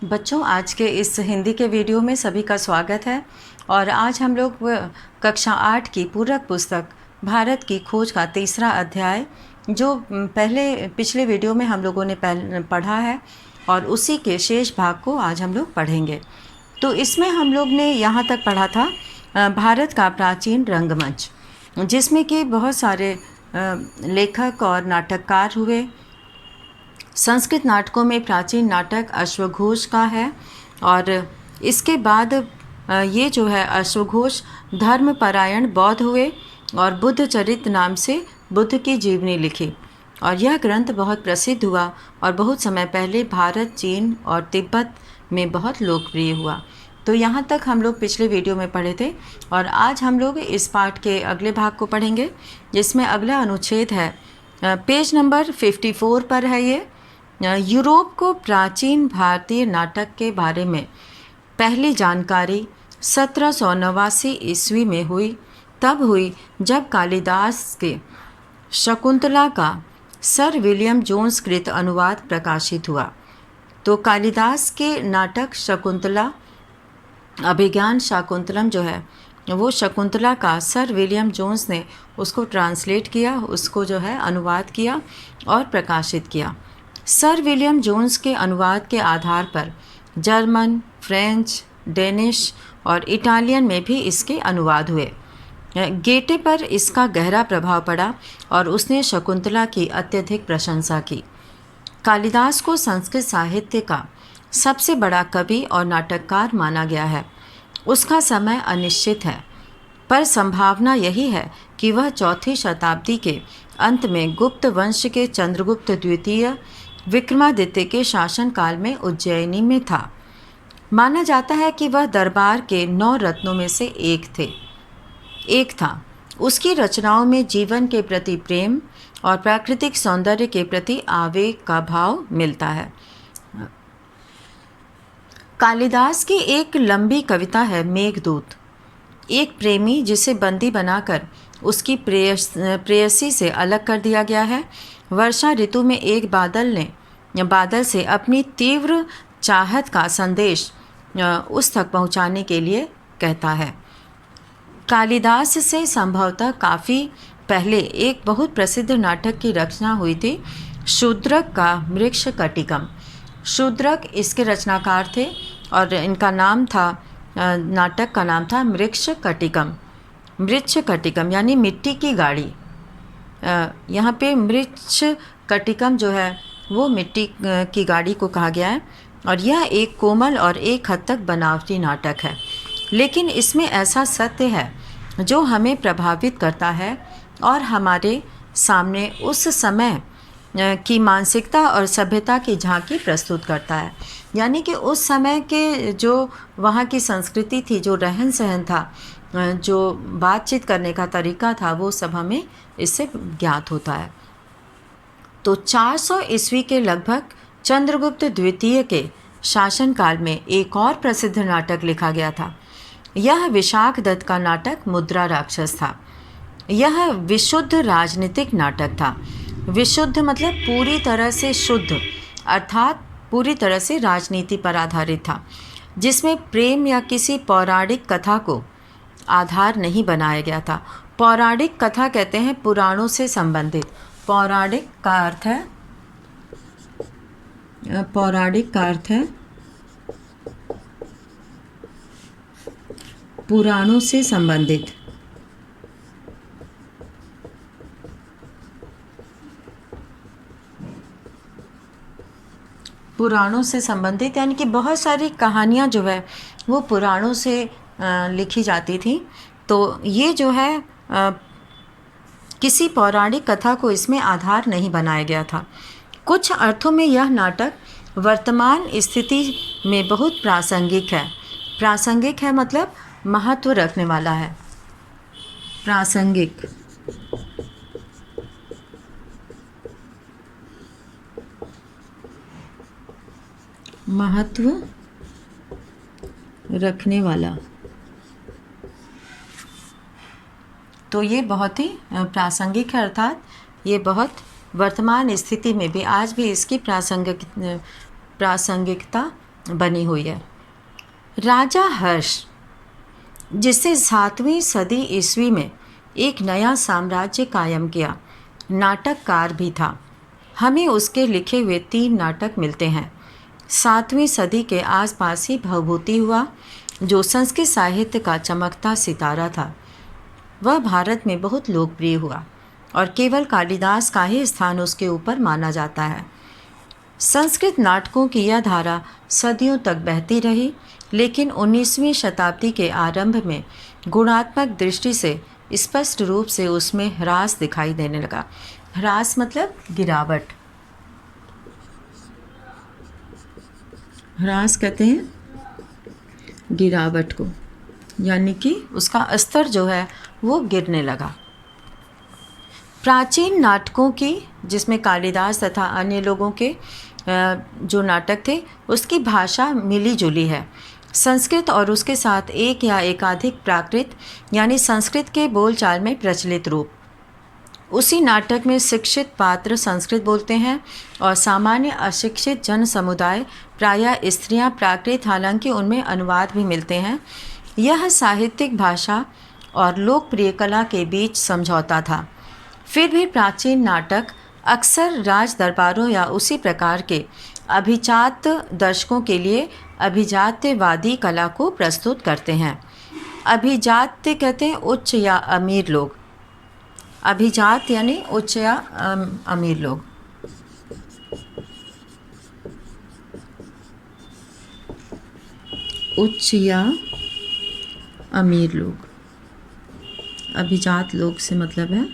बच्चों, आज के इस हिंदी के वीडियो में सभी का स्वागत है। और आज हम लोग कक्षा 8 की पूरक पुस्तक भारत की खोज का तीसरा अध्याय जो पिछले वीडियो में हम लोगों ने पढ़ा है और उसी के शेष भाग को आज हम लोग पढ़ेंगे। तो इसमें हम लोग ने यहाँ तक पढ़ा था भारत का प्राचीन रंगमंच, जिसमें कि बहुत सारे लेखक और नाटककार हुए। संस्कृत नाटकों में प्राचीन नाटक अश्वघोष का है और इसके बाद ये जो है अश्वघोष धर्मपरायण बौद्ध हुए और बुद्ध चरित्र नाम से बुद्ध की जीवनी लिखी और यह ग्रंथ बहुत प्रसिद्ध हुआ और बहुत समय पहले भारत, चीन और तिब्बत में बहुत लोकप्रिय हुआ। तो यहाँ तक हम लोग पिछले वीडियो में पढ़े थे और आज हम लोग इस पाठ के अगले भाग को पढ़ेंगे, जिसमें अगला अनुच्छेद है पेज नंबर 54 पर है। ये यूरोप को प्राचीन भारतीय नाटक के बारे में पहली जानकारी 1789 ईस्वी में हुई। तब हुई जब कालिदास के शकुंतला का सर विलियम जोन्स कृत अनुवाद प्रकाशित हुआ। तो कालिदास के नाटक शकुंतला, अभिज्ञान शाकुंतलम जो है वो शकुंतला का सर विलियम जोन्स ने उसको ट्रांसलेट किया, उसको जो है अनुवाद किया और प्रकाशित किया। सर विलियम जोन्स के अनुवाद के आधार पर जर्मन, फ्रेंच, डेनिश और इटालियन में भी इसके अनुवाद हुए। गेटे पर इसका गहरा प्रभाव पड़ा और उसने शकुंतला की अत्यधिक प्रशंसा की। कालिदास को संस्कृत साहित्य का सबसे बड़ा कवि और नाटककार माना गया है। उसका समय अनिश्चित है, पर संभावना यही है कि वह 4वीं शताब्दी के अंत में गुप्त वंश के चंद्रगुप्त द्वितीय विक्रमादित्य के शासनकाल में उज्जैनी में था। माना जाता है कि वह दरबार के 9 रत्नों में से एक था। उसकी रचनाओं में जीवन के प्रति प्रेम और प्राकृतिक सौंदर्य के प्रति आवेग का भाव मिलता है। कालिदास की एक लंबी कविता है मेघदूत। एक प्रेमी जिसे बंदी बनाकर उसकी प्रेयसी से अलग कर दिया गया है, वर्षा ऋतु में एक बादल से अपनी तीव्र चाहत का संदेश उस तक पहुंचाने के लिए कहता है। कालिदास से संभवतः काफ़ी पहले एक बहुत प्रसिद्ध नाटक की रचना हुई थी, शूद्रक का मृच्छकटिकम। शूद्रक इसके रचनाकार थे और इनका नाम था, नाटक का नाम था मृच्छकटिकम। मृच्छकटिकम यानी मिट्टी की गाड़ी। यहाँ पे मृच्छकटिकम जो है वो मिट्टी की गाड़ी को कहा गया है और यह एक कोमल और एक हद तक बनावटी नाटक है, लेकिन इसमें ऐसा सत्य है जो हमें प्रभावित करता है और हमारे सामने उस समय की मानसिकता और सभ्यता की झांकी प्रस्तुत करता है। यानी कि उस समय के जो वहाँ की संस्कृति थी, जो रहन सहन था, जो बातचीत करने का तरीका था, वो सब हमें इससे ज्ञात होता है। तो 400 ईस्वी के लगभग चंद्रगुप्त द्वितीय के शासनकाल में एक और प्रसिद्ध नाटक लिखा गया था। यह विशाख दत्त का नाटक मुद्रा राक्षस था। यह विशुद्ध राजनीतिक नाटक था। विशुद्ध मतलब पूरी तरह से शुद्ध, अर्थात पूरी तरह से राजनीति पर आधारित था, जिसमें प्रेम या किसी पौराणिक कथा को आधार नहीं बनाया गया था। पौराणिक कथा कहते हैं पुराणों से संबंधित। पौराणिक का अर्थ है पुराणों से संबंधित। पुराणों से संबंधित यानी कि बहुत सारी कहानियाँ जो है वो पुराणों से लिखी जाती थी। तो ये जो है किसी पौराणिक कथा को इसमें आधार नहीं बनाया गया था। कुछ अर्थों में यह नाटक वर्तमान स्थिति में बहुत प्रासंगिक है। प्रासंगिक है मतलब महत्व रखने वाला है। प्रासंगिक महत्व रखने वाला। तो ये बहुत ही प्रासंगिक है, अर्थात ये बहुत वर्तमान स्थिति में भी आज भी इसकी प्रासंगिकता बनी हुई है। राजा हर्ष, जिससे 7वीं सदी ईस्वी में एक नया साम्राज्य कायम किया, नाटककार भी था। हमें उसके लिखे हुए 3 नाटक मिलते हैं। 7वीं सदी के आसपास ही भवभूति हुआ, जो संस्कृत साहित्य का चमकता सितारा था। वह भारत में बहुत लोकप्रिय हुआ और केवल कालिदास का ही स्थान उसके ऊपर माना जाता है। संस्कृत नाटकों की यह धारा सदियों तक बहती रही, लेकिन 19वीं शताब्दी के आरंभ में गुणात्मक दृष्टि से स्पष्ट रूप से उसमें ह्रास दिखाई देने लगा। ह्रास मतलब गिरावट। ह्रास कहते हैं गिरावट को, यानी कि उसका स्तर जो है वो गिरने लगा। प्राचीन नाटकों की, जिसमें कालिदास तथा अन्य लोगों के जो नाटक थे, उसकी भाषा मिली जुली है। संस्कृत और उसके साथ एक या एकाधिक प्राकृत यानी संस्कृत के बोलचाल में प्रचलित रूप। उसी नाटक में शिक्षित पात्र संस्कृत बोलते हैं और सामान्य अशिक्षित जन समुदाय, प्रायः स्त्रियां, प्राकृत, हालांकि उनमें अनुवाद भी मिलते हैं। यह साहित्यिक भाषा और लोकप्रिय कला के बीच समझौता था। फिर भी प्राचीन नाटक अक्सर राज दरबारों या उसी प्रकार के अभिजात दर्शकों के लिए अभिजात्यवादी कला को प्रस्तुत करते हैं। अभिजात्य कहते हैं उच्च या अमीर लोग। अभिजात यानी उच्च या अमीर लोग। उच्च या अमीर लोग। अभिजात लोग से मतलब है,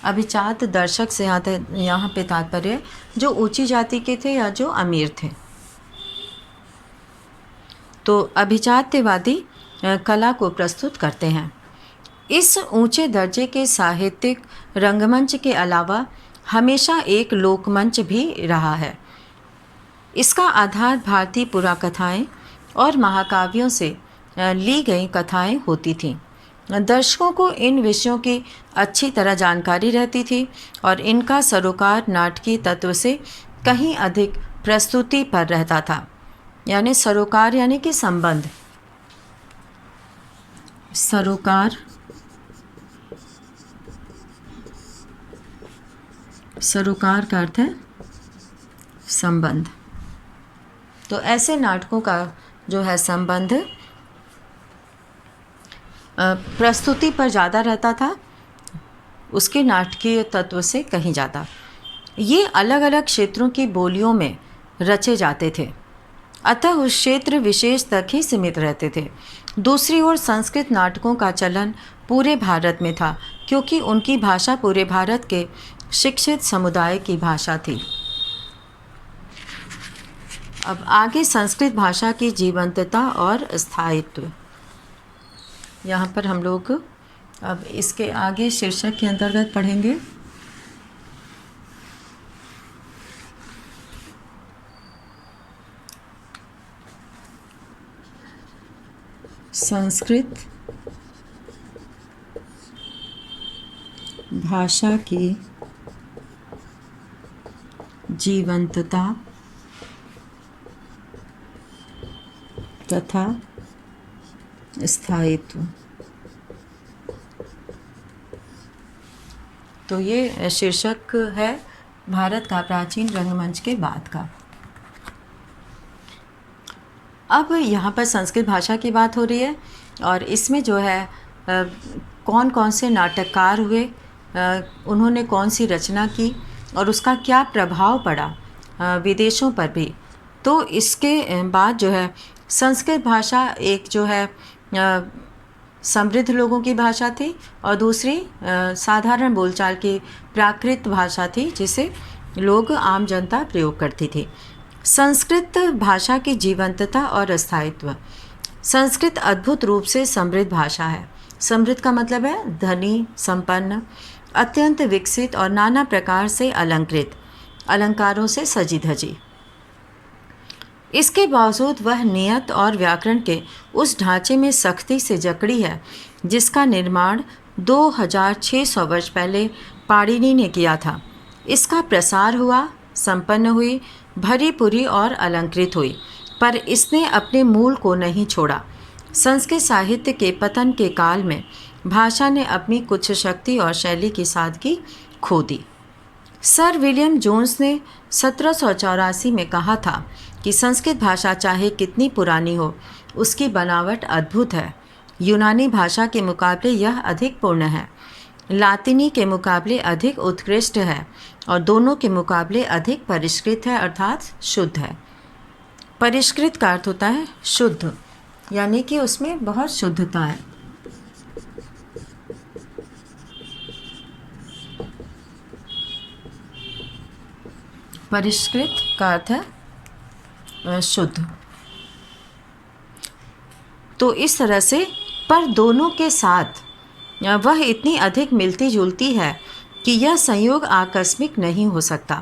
अभिजात दर्शक से यहाँ पे तात्पर्य जो ऊंची जाति के थे या जो अमीर थे। तो अभिजात्यवादी कला को प्रस्तुत करते हैं। इस ऊंचे दर्जे के साहित्यिक रंगमंच के अलावा हमेशा एक लोकमंच भी रहा है। इसका आधार भारतीय पुराकथाएं और महाकाव्यों से ली गई कथाएं होती थीं। दर्शकों को इन विषयों की अच्छी तरह जानकारी रहती थी और इनका सरोकार नाटकीय तत्व से कहीं अधिक प्रस्तुति पर रहता था। यानी सरोकार यानी कि संबंध। सरोकार, सरोकार का अर्थ है संबंध। तो ऐसे नाटकों का जो है संबंध प्रस्तुति पर ज़्यादा रहता था, उसके नाटकीय तत्व से कहीं ज़्यादा। ये अलग अलग क्षेत्रों की बोलियों में रचे जाते थे, अतः उस क्षेत्र विशेष तक ही सीमित रहते थे। दूसरी ओर संस्कृत नाटकों का चलन पूरे भारत में था, क्योंकि उनकी भाषा पूरे भारत के शिक्षित समुदाय की भाषा थी। अब आगे संस्कृत भाषा की जीवंतता और स्थायित्व। यहाँ पर हम लोग अब इसके आगे शीर्षक के अंतर्गत पढ़ेंगे संस्कृत भाषा की जीवंतता तथा स्थायित्व। तो ये शीर्षक है भारत का प्राचीन रंगमंच के बाद का। अब यहाँ पर संस्कृत भाषा की बात हो रही है और इसमें जो है कौन कौन से नाटककार हुए, उन्होंने कौन सी रचना की और उसका क्या प्रभाव पड़ा विदेशों पर भी। तो इसके बाद जो है संस्कृत भाषा एक जो है समृद्ध लोगों की भाषा थी और दूसरी साधारण बोलचाल की प्राकृत भाषा थी, जिसे लोग आम जनता प्रयोग करती थी। संस्कृत भाषा की जीवंतता और स्थायित्व। संस्कृत अद्भुत रूप से समृद्ध भाषा है। समृद्ध का मतलब है धनी, संपन्न, अत्यंत विकसित और नाना प्रकार से अलंकृत, अलंकारों से सजी धजी। इसके बावजूद वह नियत और व्याकरण के उस ढांचे में सख्ती से जकड़ी है जिसका निर्माण 2600 वर्ष पहले पाणिनि ने किया था। इसका प्रसार हुआ संपन्न हुई, भरी पूरी और अलंकृत हुई, पर इसने अपने मूल को नहीं छोड़ा। संस्कृत साहित्य के पतन के काल में भाषा ने अपनी कुछ शक्ति और शैली की सादगी खो दी। सर विलियम जोन्स ने 1784 में कहा था कि संस्कृत भाषा चाहे कितनी पुरानी हो, उसकी बनावट अद्भुत है। यूनानी भाषा के मुकाबले यह अधिक पूर्ण है, लातिनी के मुकाबले अधिक उत्कृष्ट है और दोनों के मुकाबले अधिक परिष्कृत है, अर्थात शुद्ध है। परिष्कृत का अर्थ होता है शुद्ध, यानी कि उसमें बहुत शुद्धता है। परिष्कृत का अर्थ है शुद्ध। तो इस तरह से, पर दोनों के साथ वह इतनी अधिक मिलती जुलती है कि यह संयोग आकस्मिक नहीं हो सकता।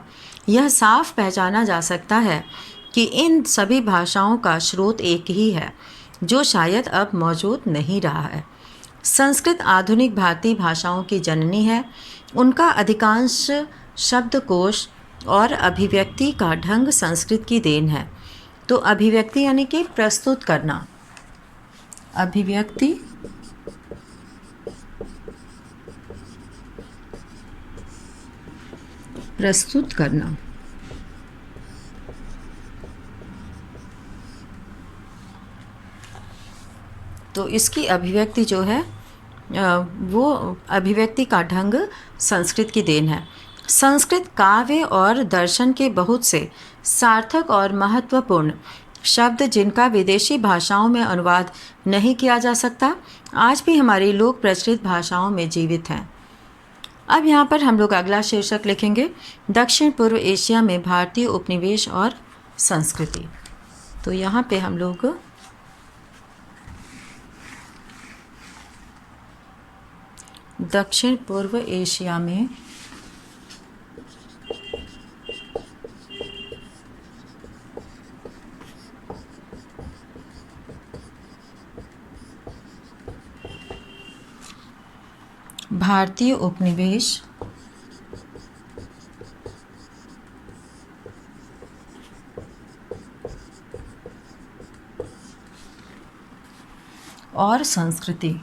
यह साफ पहचाना जा सकता है कि इन सभी भाषाओं का स्रोत एक ही है, जो शायद अब मौजूद नहीं रहा है। संस्कृत आधुनिक भारतीय भाषाओं की जननी है। उनका अधिकांश शब्दकोश और अभिव्यक्ति का ढंग संस्कृत की देन है। तो अभिव्यक्ति यानी कि प्रस्तुत करना, अभिव्यक्ति प्रस्तुत करना। तो इसकी अभिव्यक्ति जो है वो अभिव्यक्ति का ढंग संस्कृत की देन है। संस्कृत काव्य और दर्शन के बहुत से सार्थक और महत्वपूर्ण शब्द, जिनका विदेशी भाषाओं में अनुवाद नहीं किया जा सकता, आज भी हमारी लोक प्रचलित भाषाओं में जीवित हैं। अब यहाँ पर हम लोग अगला शीर्षक लिखेंगे, दक्षिण पूर्व एशिया में भारतीय उपनिवेश और संस्कृति। तो यहाँ पे हम लोग दक्षिण पूर्व एशिया में भारतीय उपनिवेश और संस्कृति।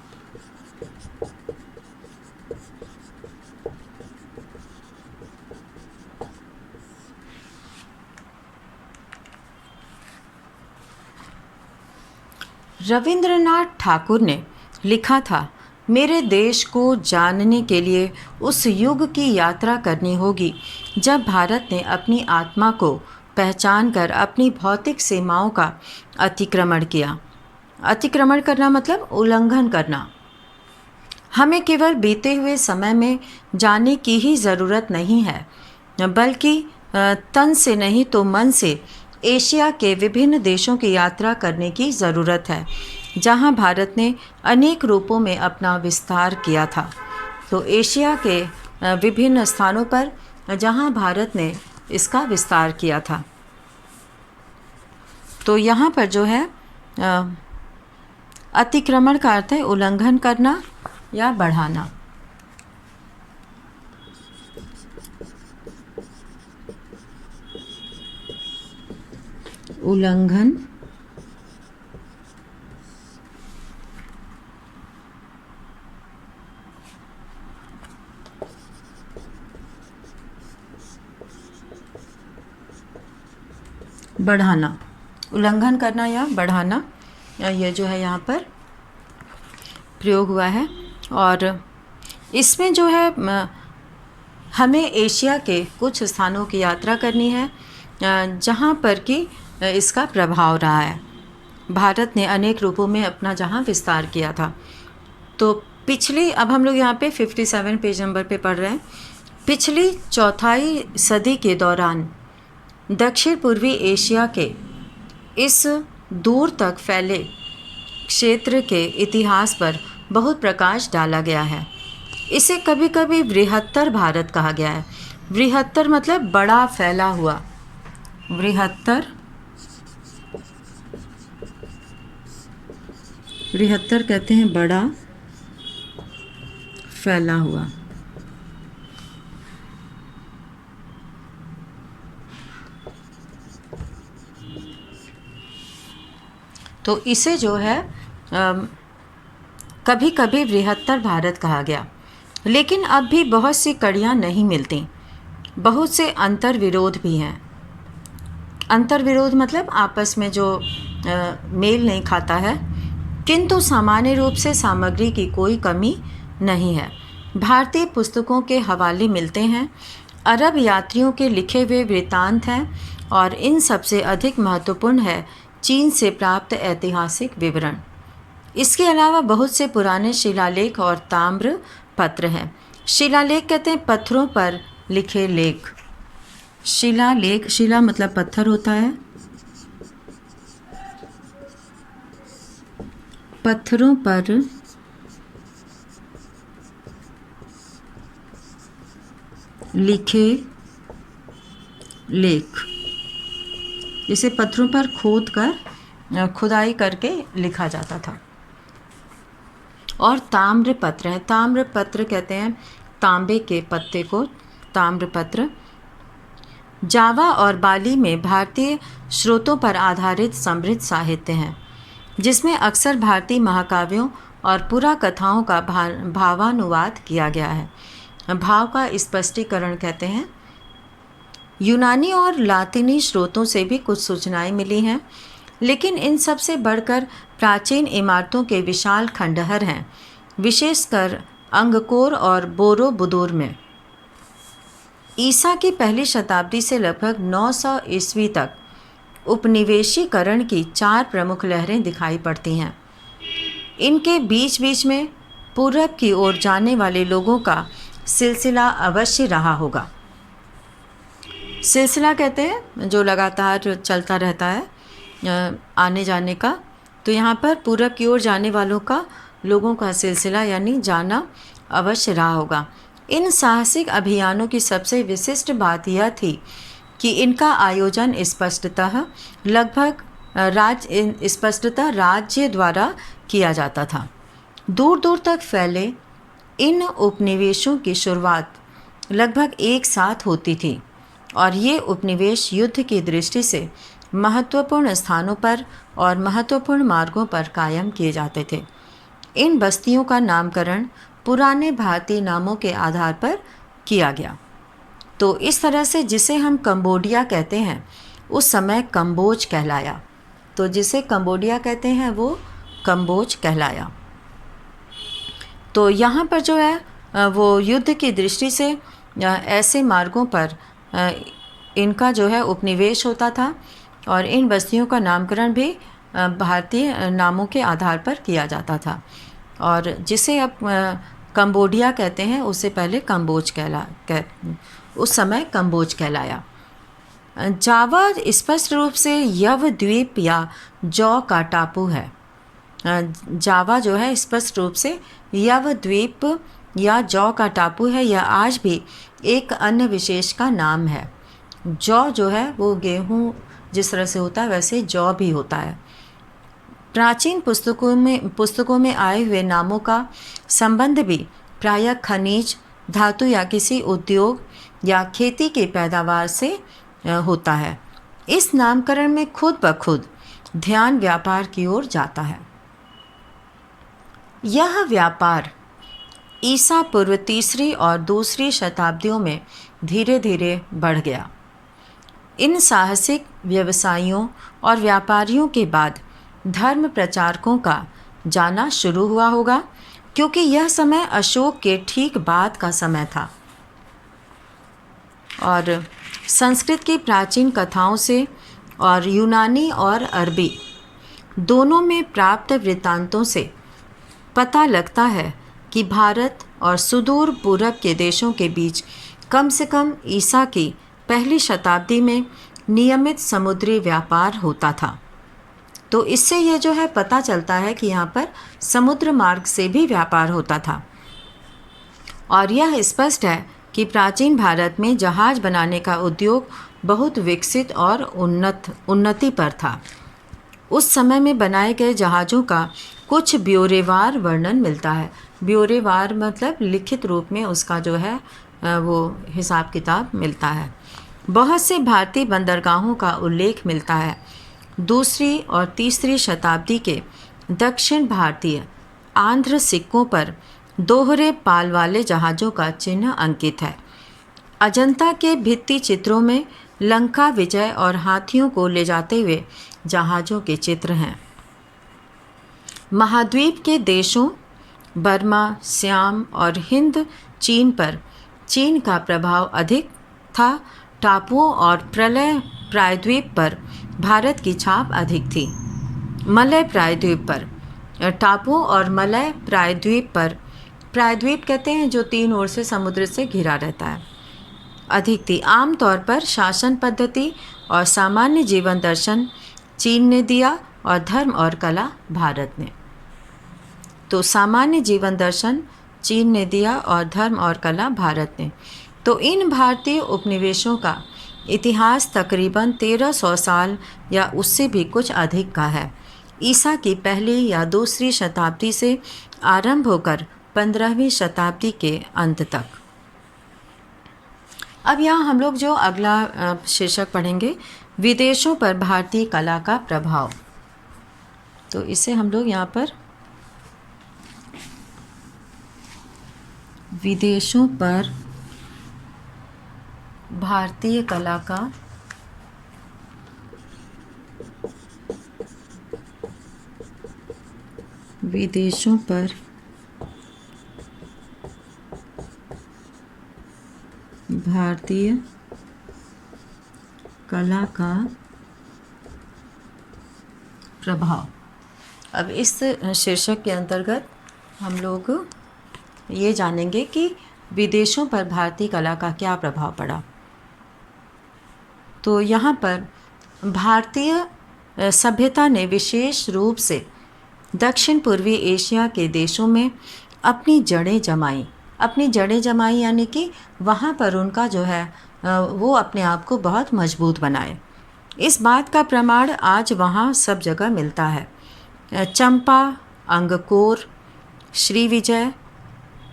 रविंद्रनाथ ठाकुर ने लिखा था, मेरे देश को जानने के लिए उस युग की यात्रा करनी होगी जब भारत ने अपनी आत्मा को पहचान कर अपनी भौतिक सीमाओं का अतिक्रमण किया। अतिक्रमण करना मतलब उल्लंघन करना। हमें केवल बीते हुए समय में जाने की ही ज़रूरत नहीं है, बल्कि तन से नहीं तो मन से एशिया के विभिन्न देशों की यात्रा करने की ज़रूरत है, जहां भारत ने अनेक रूपों में अपना विस्तार किया था। तो एशिया के विभिन्न स्थानों पर जहां भारत ने इसका विस्तार किया था। तो यहाँ पर जो है अतिक्रमण का अर्थ है उल्लंघन करना या बढ़ाना। उल्लंघन बढ़ाना, उल्लंघन करना या बढ़ाना, ये जो है यहाँ पर प्रयोग हुआ है। और इसमें जो है हमें एशिया के कुछ स्थानों की यात्रा करनी है जहाँ पर कि इसका प्रभाव रहा है। भारत ने अनेक रूपों में अपना जहाँ विस्तार किया था। तो पिछली, अब हम लोग यहाँ पे 57 पेज नंबर पे पढ़ रहे हैं। पिछली चौथाई सदी के दौरान दक्षिण पूर्वी एशिया के इस दूर तक फैले क्षेत्र के इतिहास पर बहुत प्रकाश डाला गया है। इसे कभी कभी बृहत्तर भारत कहा गया है। बृहत्तर मतलब बड़ा फैला हुआ। बृहत्तर, बृहत्तर कहते हैं बड़ा फैला हुआ। तो इसे जो है कभी कभी बृहत्तर भारत कहा गया। लेकिन अब भी बहुत सी कड़ियाँ नहीं मिलती, बहुत से अंतर्विरोध भी हैं। अंतर्विरोध मतलब आपस में जो मेल नहीं खाता है, किंतु सामान्य रूप से सामग्री की कोई कमी नहीं है। भारतीय पुस्तकों के हवाले मिलते हैं, अरब यात्रियों के लिखे हुए वृत्तांत हैं, और इन सबसे अधिक महत्वपूर्ण है चीन से प्राप्त ऐतिहासिक विवरण। इसके अलावा बहुत से पुराने शिलालेख और ताम्र पत्र हैं। शिलालेख कहते हैं पत्थरों पर लिखे लेख। शिलालेख, शिला मतलब पत्थर होता है, पत्थरों पर लिखे लेख, इसे पत्थरों पर खोद कर खुदाई करके लिखा जाता था। और ताम्र पत्र है, ताम्र पत्र कहते हैं तांबे के पत्ते को ताम्र पत्र। जावा और बाली में भारतीय स्रोतों पर आधारित समृद्ध साहित्य है, जिसमें अक्सर भारतीय महाकाव्यों और पुराकथाओं का भावानुवाद किया गया है। भाव का स्पष्टीकरण कहते हैं। यूनानी और लातिनी स्रोतों से भी कुछ सूचनाएं मिली हैं, लेकिन इन सब से बढ़कर प्राचीन इमारतों के विशाल खंडहर हैं, विशेषकर अंगकोर और बोरोबुदुर में। ईसा की पहली शताब्दी से लगभग 900 ईस्वी तक उपनिवेशीकरण की 4 प्रमुख लहरें दिखाई पड़ती हैं। इनके बीच बीच में पूरब की ओर जाने वाले लोगों का सिलसिला अवश्य रहा होगा। सिलसिला कहते हैं जो लगातार चलता रहता है आने जाने का। तो यहाँ पर पूरब की ओर जाने वालों का, लोगों का सिलसिला यानी जाना अवश्य रहा होगा। इन साहसिक अभियानों की सबसे विशिष्ट बात यह थी कि इनका आयोजन स्पष्टतः राज्य द्वारा किया जाता था। दूर दूर तक फैले इन उपनिवेशों की शुरुआत लगभग एक साथ होती थी, और ये उपनिवेश युद्ध की दृष्टि से महत्वपूर्ण स्थानों पर और महत्वपूर्ण मार्गों पर कायम किए जाते थे। इन बस्तियों का नामकरण पुराने भारतीय नामों के आधार पर किया गया। तो इस तरह से जिसे हम कंबोडिया कहते हैं, उस समय कंबोज कहलाया। तो जिसे कंबोडिया कहते हैं वो कंबोज कहलाया। तो यहाँ पर जो है वो युद्ध की दृष्टि से ऐसे मार्गों पर इनका जो है उपनिवेश होता था, और इन बस्तियों का नामकरण भी भारतीय नामों के आधार पर किया जाता था। और जिसे अब कंबोडिया कहते हैं, उससे पहले कंबोज उस समय कंबोज कहलाया। जावा स्पष्ट रूप से यव द्वीप या जौ का टापू है। जावा जो है स्पष्ट रूप से यव द्वीप या जौ का टापू है। यह आज भी एक अन्य विशेष का नाम है। जौ जो है वो गेहूँ जिस तरह से होता है वैसे जौ भी होता है। प्राचीन पुस्तकों में आए हुए नामों का संबंध भी प्रायः खनिज, धातु या किसी उद्योग या खेती की पैदावार से होता है। इस नामकरण में खुद ब खुद ध्यान व्यापार की ओर जाता है। यह व्यापार ईसा पूर्व 3री और 2री शताब्दियों में धीरे धीरे बढ़ गया। इन साहसिक व्यवसायियों और व्यापारियों के बाद धर्म प्रचारकों का जाना शुरू हुआ होगा, क्योंकि यह समय अशोक के ठीक बाद का समय था, और संस्कृत की प्राचीन कथाओं से और यूनानी और अरबी दोनों में प्राप्त वृत्तांतों से पता लगता है कि भारत और सुदूर पूरब के देशों के बीच कम से कम ईसा की पहली शताब्दी में नियमित समुद्री व्यापार होता था। तो इससे यह जो है पता चलता है कि यहाँ पर समुद्र मार्ग से भी व्यापार होता था। और यह स्पष्ट है कि प्राचीन भारत में जहाज बनाने का उद्योग बहुत विकसित और उन्नति पर था। उस समय में बनाए गए जहाज़ों का कुछ ब्यौरेवार वर्णन मिलता है। ब्यौरेवार मतलब लिखित रूप में उसका जो है वो हिसाब किताब मिलता है। बहुत से भारतीय बंदरगाहों का उल्लेख मिलता है। दूसरी और तीसरी शताब्दी के दक्षिण भारतीय आंध्र सिक्कों पर दोहरे पाल वाले जहाज़ों का चिन्ह अंकित है। अजंता के भित्ति चित्रों में लंका विजय और हाथियों को ले जाते हुए जहाज़ों के चित्र हैं। महाद्वीप के देशों बर्मा, श्याम और हिंद चीन पर चीन का प्रभाव अधिक था। टापुओं और प्रलय प्रायद्वीप पर भारत की छाप अधिक थी। मलय प्रायद्वीप पर टापुओं और मलय प्रायद्वीप पर, प्रायद्वीप कहते हैं जो 3 ओर से समुद्र से घिरा रहता है, अधिक थी। आमतौर पर शासन पद्धति और सामान्य जीवन दर्शन चीन ने दिया और धर्म और कला भारत ने। तो सामान्य जीवन दर्शन चीन ने दिया और धर्म और कला भारत ने। तो इन भारतीय उपनिवेशों का इतिहास तकरीबन 1300 साल या उससे भी कुछ अधिक का है। ईसा की पहली या दूसरी शताब्दी से आरंभ होकर 15वीं शताब्दी के अंत तक। अब यहाँ हम लोग जो अगला शीर्षक पढ़ेंगे, विदेशों पर भारतीय कला का प्रभाव। तो इसे हम लोग यहाँ पर विदेशों पर भारतीय कला का विदेशों पर भारतीय कला का प्रभाव। अब इस शीर्षक के अंतर्गत हम लोग ये जानेंगे कि विदेशों पर भारतीय कला का क्या प्रभाव पड़ा। तो यहाँ पर भारतीय सभ्यता ने विशेष रूप से दक्षिण पूर्वी एशिया के देशों में अपनी जड़ें जमाई यानी कि वहाँ पर उनका जो है वो अपने आप को बहुत मजबूत बनाए। इस बात का प्रमाण आज वहाँ सब जगह मिलता है। चंपा, अंगकोर, श्रीविजय,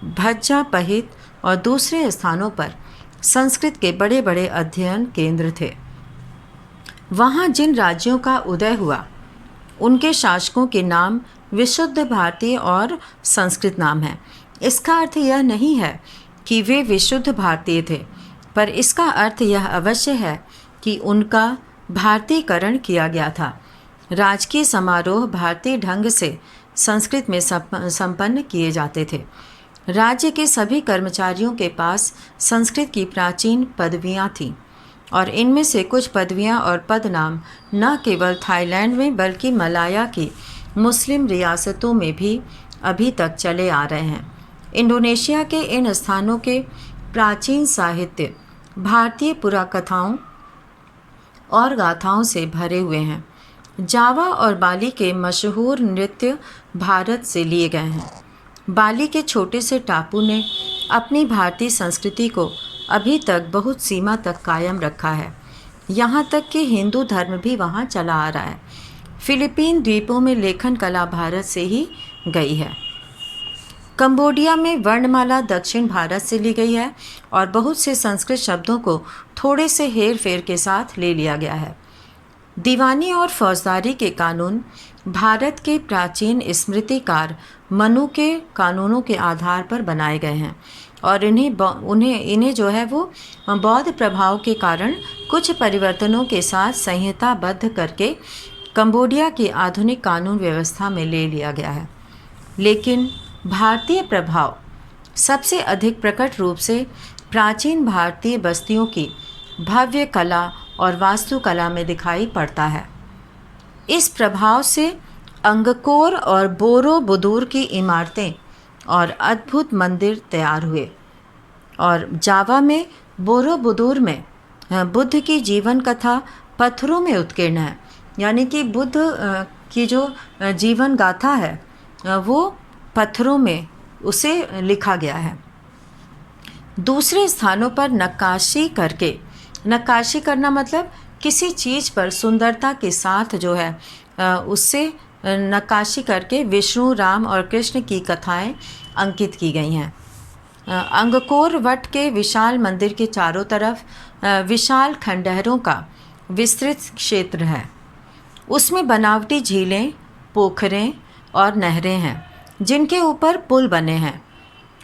भज्जा पहित और दूसरे स्थानों पर संस्कृत के बड़े बड़े अध्ययन केंद्र थे। वहाँ जिन राज्यों का उदय हुआ उनके शासकों के नाम विशुद्ध भारतीय और संस्कृत नाम हैं। इसका अर्थ यह नहीं है कि वे विशुद्ध भारतीय थे, पर इसका अर्थ यह अवश्य है कि उनका भारतीयकरण किया गया था। राजकीय समारोह भारतीय ढंग से संस्कृत में संपन्न किए जाते थे। राज्य के सभी कर्मचारियों के पास संस्कृत की प्राचीन पदवियां थीं और इनमें से कुछ पदवियां और पदनाम न केवल थाईलैंड में बल्कि मलाया की मुस्लिम रियासतों में भी अभी तक चले आ रहे हैं। इंडोनेशिया के इन स्थानों के प्राचीन साहित्य भारतीय पुराकथाओं और गाथाओं से भरे हुए हैं। जावा और बाली के मशहूर नृत्य भारत से लिए गए हैं। बाली के छोटे से टापू ने अपनी भारतीय संस्कृति को अभी तक बहुत सीमा तक कायम रखा है। यहाँ तक कि हिंदू धर्म भी वहाँ चला आ रहा है। फिलीपीन द्वीपों में लेखन कला भारत से ही गई है। कंबोडिया में वर्णमाला दक्षिण भारत से ली गई है और बहुत से संस्कृत शब्दों को थोड़े से हेर फेर के साथ ले लिया गया है। दीवानी और फौजदारी के कानून भारत के प्राचीन स्मृतिकार मनु के कानूनों के आधार पर बनाए गए हैं और इन्हें जो है वो बौद्ध प्रभाव के कारण कुछ परिवर्तनों के साथ संहिताबद्ध करके कंबोडिया की आधुनिक कानून व्यवस्था में ले लिया गया है। लेकिन भारतीय प्रभाव सबसे अधिक प्रकट रूप से प्राचीन भारतीय बस्तियों की भव्य कला और वास्तुकला में दिखाई पड़ता है। इस प्रभाव से अंगकोर और बोरोबुदुर की इमारतें और अद्भुत मंदिर तैयार हुए और जावा में बोरोबुदुर में बुद्ध की जीवन कथा पत्थरों में उत्कीर्ण है, यानी कि बुद्ध की जो जीवन गाथा है वो पत्थरों में उसे लिखा गया है। दूसरे स्थानों पर नक्काशी करना मतलब किसी चीज़ पर सुंदरता के साथ जो है उससे नक्काशी करके विष्णु, राम और कृष्ण की कथाएं अंकित की गई हैं। अंगकोर वट के विशाल मंदिर के चारों तरफ विशाल खंडहरों का विस्तृत क्षेत्र है। उसमें बनावटी झीलें, पोखरें और नहरें हैं जिनके ऊपर पुल बने हैं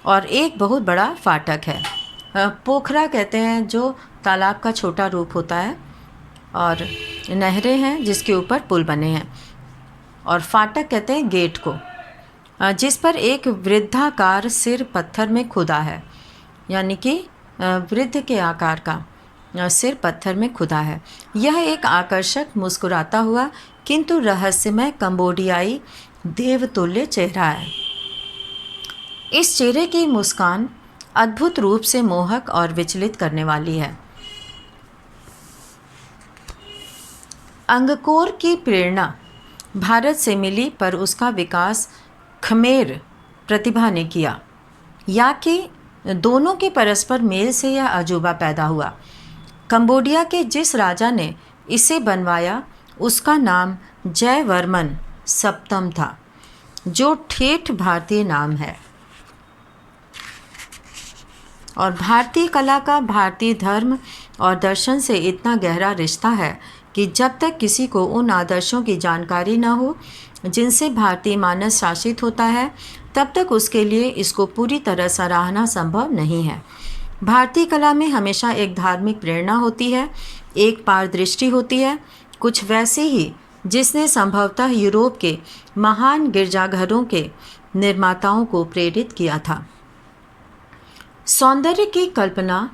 और एक बहुत बड़ा फाटक है। पोखरा कहते हैं जो तालाब का छोटा रूप होता है, और नहरें हैं जिसके ऊपर पुल बने हैं, और फाटक कहते हैं गेट को, जिस पर एक वृद्धाकार सिर पत्थर में खुदा है, यानी कि वृद्ध के आकार का सिर पत्थर में खुदा है। यह एक आकर्षक मुस्कुराता हुआ किंतु रहस्यमय कंबोडियाई देवतुल्य चेहरा है। इस चेहरे की मुस्कान अद्भुत रूप से मोहक और विचलित करने वाली है। अंगकोर की प्रेरणा भारत से मिली, पर उसका विकास खमेर प्रतिभा ने किया, या कि दोनों के परस्पर मेल से यह अजूबा पैदा हुआ। कंबोडिया के जिस राजा ने इसे बनवाया उसका नाम जयवर्मन सप्तम था, जो ठेठ भारतीय नाम है। और भारतीय कला का भारतीय धर्म और दर्शन से इतना गहरा रिश्ता है कि जब तक किसी को उन आदर्शों की जानकारी न हो जिनसे भारतीय मानस शासित होता है, तब तक उसके लिए इसको पूरी तरह सराहना संभव नहीं है। भारतीय कला में हमेशा एक धार्मिक प्रेरणा होती है, एक पारदृष्टि होती है, कुछ वैसी ही जिसने संभवतः यूरोप के महान गिरजाघरों के निर्माताओं को प्रेरित किया था। सौंदर्य की कल्पना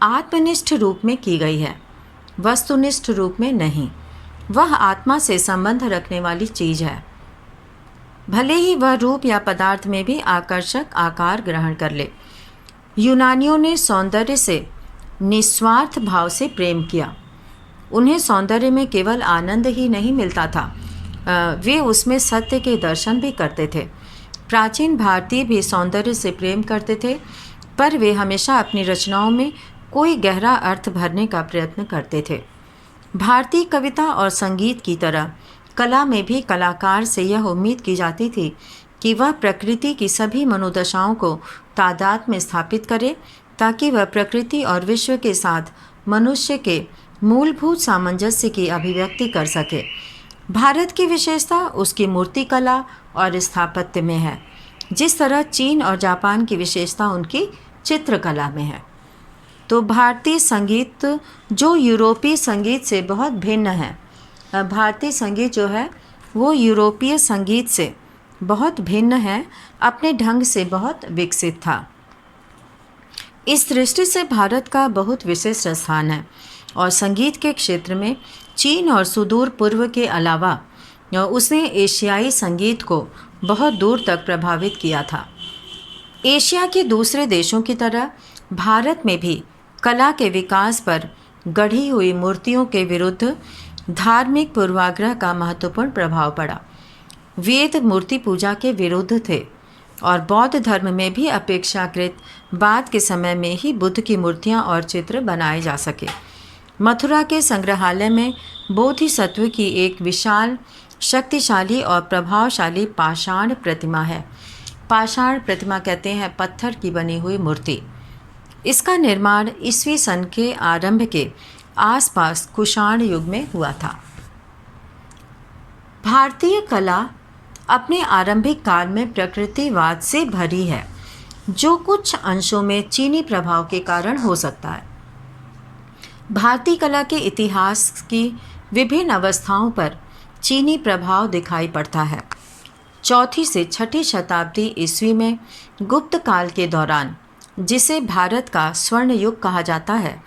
आत्मनिष्ठ रूप में की गई है, वस्तुनिष्ठ रूप में नहीं। वह आत्मा से संबंध रखने वाली चीज़ है, भले ही वह रूप या पदार्थ में भी आकर्षक आकार ग्रहण कर ले। यूनानियों ने सौंदर्य से निस्वार्थ भाव से प्रेम किया। उन्हें सौंदर्य में केवल आनंद ही नहीं मिलता था, वे उसमें सत्य के दर्शन भी करते थे। प्राचीन भारतीय भी सौंदर्य से प्रेम करते थे, पर वे हमेशा अपनी रचनाओं में कोई गहरा अर्थ भरने का प्रयत्न करते थे। भारतीय कविता और संगीत की तरह कला में भी कलाकार से यह उम्मीद की जाती थी कि वह प्रकृति की सभी मनोदशाओं को तादाद में स्थापित करे, ताकि वह प्रकृति और विश्व के साथ मनुष्य के मूलभूत सामंजस्य की अभिव्यक्ति कर सके। भारत की विशेषता उसकी मूर्तिकला और स्थापत्य में है, जिस तरह चीन और जापान की विशेषता उनकी चित्रकला में है। तो भारतीय संगीत जो यूरोपीय संगीत से बहुत भिन्न है, भारतीय संगीत जो है वो यूरोपीय संगीत से बहुत भिन्न है, अपने ढंग से बहुत विकसित था। इस दृष्टि से भारत का बहुत विशिष्ट स्थान है, और संगीत के क्षेत्र में चीन और सुदूर पूर्व के अलावा उसने एशियाई संगीत को बहुत दूर तक प्रभावित किया था। एशिया के दूसरे देशों की तरह भारत में भी कला के विकास पर गढ़ी हुई मूर्तियों के विरुद्ध धार्मिक पूर्वाग्रह का महत्वपूर्ण प्रभाव पड़ा। वेद मूर्ति पूजा के विरुद्ध थे, और बौद्ध धर्म में भी अपेक्षाकृत बाद के समय में ही बुद्ध की मूर्तियां और चित्र बनाए जा सके। मथुरा के संग्रहालय में बोधिसत्व की एक विशाल, शक्तिशाली और प्रभावशाली पाषाण प्रतिमा है। पाषाण प्रतिमा कहते हैं पत्थर की बनी हुई मूर्ति। इसका निर्माण ईस्वी सन के आरंभ के आसपास कुषाण युग में हुआ था। भारतीय कला अपने आरंभिक काल में प्रकृतिवाद से भरी है, जो कुछ अंशों में चीनी प्रभाव के कारण हो सकता है। भारतीय कला के इतिहास की विभिन्न अवस्थाओं पर चीनी प्रभाव दिखाई पड़ता है। चौथी से छठी शताब्दी ईस्वी में गुप्त काल के दौरान, जिसे भारत का स्वर्ण युग कहा जाता है,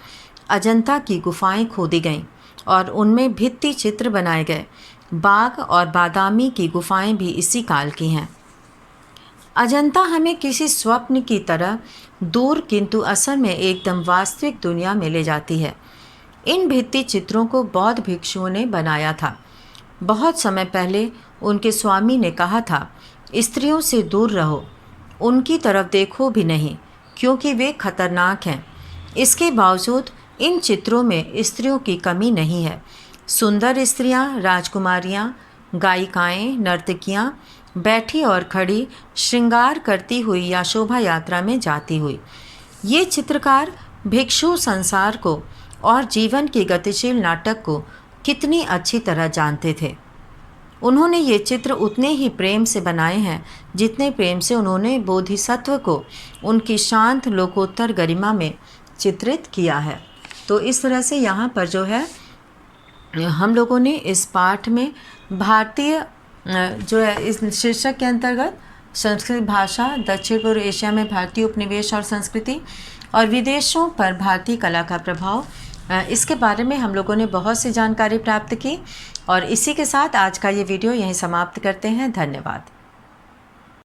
अजंता की गुफाएं खोदी गईं और उनमें भित्ति चित्र बनाए गए। बाघ और बादामी की गुफाएं भी इसी काल की हैं। अजंता हमें किसी स्वप्न की तरह दूर किंतु असल में एकदम वास्तविक दुनिया में ले जाती है। इन भित्ति चित्रों को बौद्ध भिक्षुओं ने बनाया था। बहुत समय पहले उनके स्वामी ने कहा था, स्त्रियों से दूर रहो, उनकी तरफ देखो भी नहीं, क्योंकि वे खतरनाक हैं। इसके बावजूद इन चित्रों में स्त्रियों की कमी नहीं है। सुंदर स्त्रियां, राजकुमारियां, गायिकाएं, नर्तकियां बैठी और खड़ी श्रृंगार करती हुई या शोभा यात्रा में जाती हुई। ये चित्रकार भिक्षु संसार को और जीवन के गतिशील नाटक को कितनी अच्छी तरह जानते थे। उन्होंने ये चित्र उतने ही प्रेम से बनाए हैं जितने प्रेम से उन्होंने बोधिसत्व को उनकी शांत लोकोत्तर गरिमा में चित्रित किया है। तो इस तरह से यहाँ पर जो है हम लोगों ने इस पाठ में भारतीय जो है इस शीर्षक के अंतर्गत संस्कृत भाषा, दक्षिण पूर्व एशिया में भारतीय उपनिवेश और संस्कृति और विदेशों पर भारतीय कला का प्रभाव, इसके बारे में हम लोगों ने बहुत सी जानकारी प्राप्त की। और इसी के साथ आज का ये वीडियो यहीं समाप्त करते हैं। धन्यवाद।